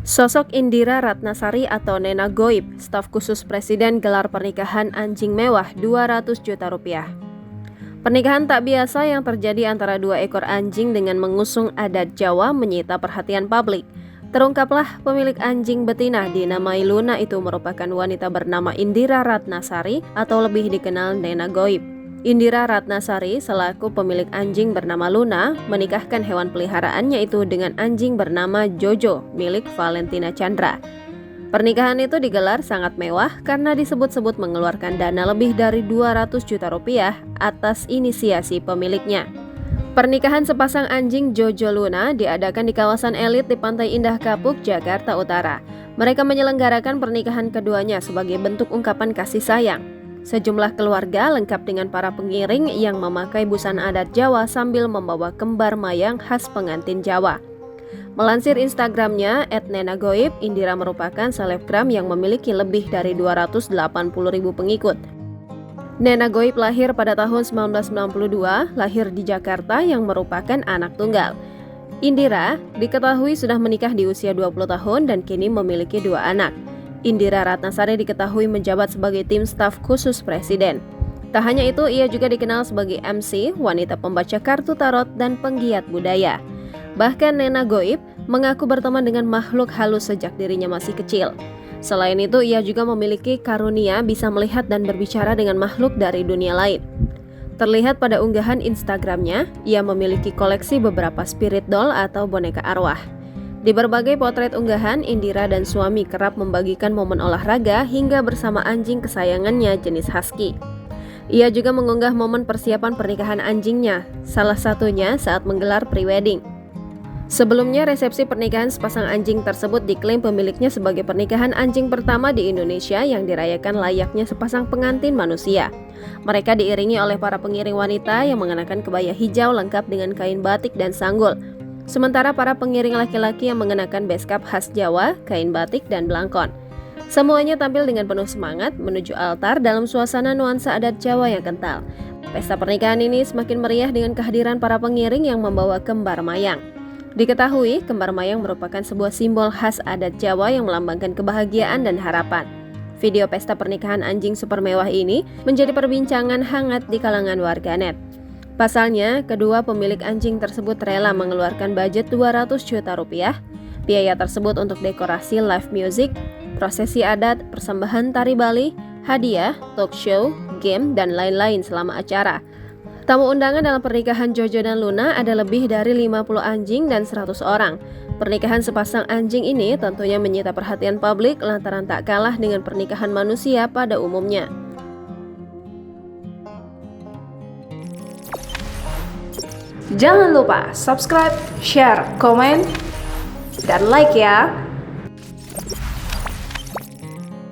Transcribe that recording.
Sosok Indira Ratnasari atau Nena Goib, staf khusus Presiden gelar pernikahan anjing mewah 200 juta rupiah. Pernikahan tak biasa yang terjadi antara dua ekor anjing dengan mengusung adat Jawa menyita perhatian publik. Terungkaplah pemilik anjing betina dinamai Luna itu merupakan wanita bernama Indira Ratnasari atau lebih dikenal Nena Goib. Indira Ratnasari selaku pemilik anjing bernama Luna menikahkan hewan peliharaannya itu dengan anjing bernama Jojo milik Valentina Chandra. Pernikahan itu digelar sangat mewah karena disebut-sebut mengeluarkan dana lebih dari 200 juta rupiah atas inisiasi pemiliknya. Pernikahan sepasang anjing Jojo Luna diadakan di kawasan elit di Pantai Indah Kapuk, Jakarta Utara. Mereka menyelenggarakan pernikahan keduanya sebagai bentuk ungkapan kasih sayang. Sejumlah keluarga lengkap dengan para pengiring yang memakai busana adat Jawa sambil membawa kembar mayang khas pengantin Jawa. Melansir Instagramnya @nenagoib, Indira merupakan selebgram yang memiliki lebih dari 280.000 pengikut. Nena Goib lahir pada tahun 1992, lahir di Jakarta yang merupakan anak tunggal. Indira diketahui sudah menikah di usia 20 tahun dan kini memiliki 2 anak. Indira Ratnasari diketahui menjabat sebagai tim staf khusus Presiden. Tak hanya itu, ia juga dikenal sebagai MC, wanita pembaca kartu tarot, dan penggiat budaya. Bahkan Nena Goib mengaku berteman dengan makhluk halus sejak dirinya masih kecil. Selain itu, ia juga memiliki karunia bisa melihat dan berbicara dengan makhluk dari dunia lain. Terlihat pada unggahan Instagramnya, ia memiliki koleksi beberapa spirit doll atau boneka arwah. Di berbagai potret unggahan, Indira dan suami kerap membagikan momen olahraga hingga bersama anjing kesayangannya jenis husky. Ia juga mengunggah momen persiapan pernikahan anjingnya, salah satunya saat menggelar pre-wedding. Sebelumnya, resepsi pernikahan sepasang anjing tersebut diklaim pemiliknya sebagai pernikahan anjing pertama di Indonesia yang dirayakan layaknya sepasang pengantin manusia. Mereka diiringi oleh para pengiring wanita yang mengenakan kebaya hijau lengkap dengan kain batik dan sanggul. Sementara para pengiring laki-laki yang mengenakan beskap khas Jawa, kain batik, dan blangkon. Semuanya tampil dengan penuh semangat menuju altar dalam suasana nuansa adat Jawa yang kental. Pesta pernikahan ini semakin meriah dengan kehadiran para pengiring yang membawa kembar mayang. Diketahui, kembar mayang merupakan sebuah simbol khas adat Jawa yang melambangkan kebahagiaan dan harapan. Video pesta pernikahan anjing super mewah ini menjadi perbincangan hangat di kalangan warganet. Pasalnya, kedua pemilik anjing tersebut rela mengeluarkan budget 200 juta rupiah. Biaya tersebut untuk dekorasi live music, prosesi adat, persembahan tari Bali, hadiah, talk show, game, dan lain-lain selama acara. Tamu undangan dalam pernikahan Jojo dan Luna ada lebih dari 50 anjing dan 100 orang. Pernikahan sepasang anjing ini tentunya menyita perhatian publik lantaran tak kalah dengan pernikahan manusia pada umumnya. Jangan lupa subscribe, share, komen, dan like ya!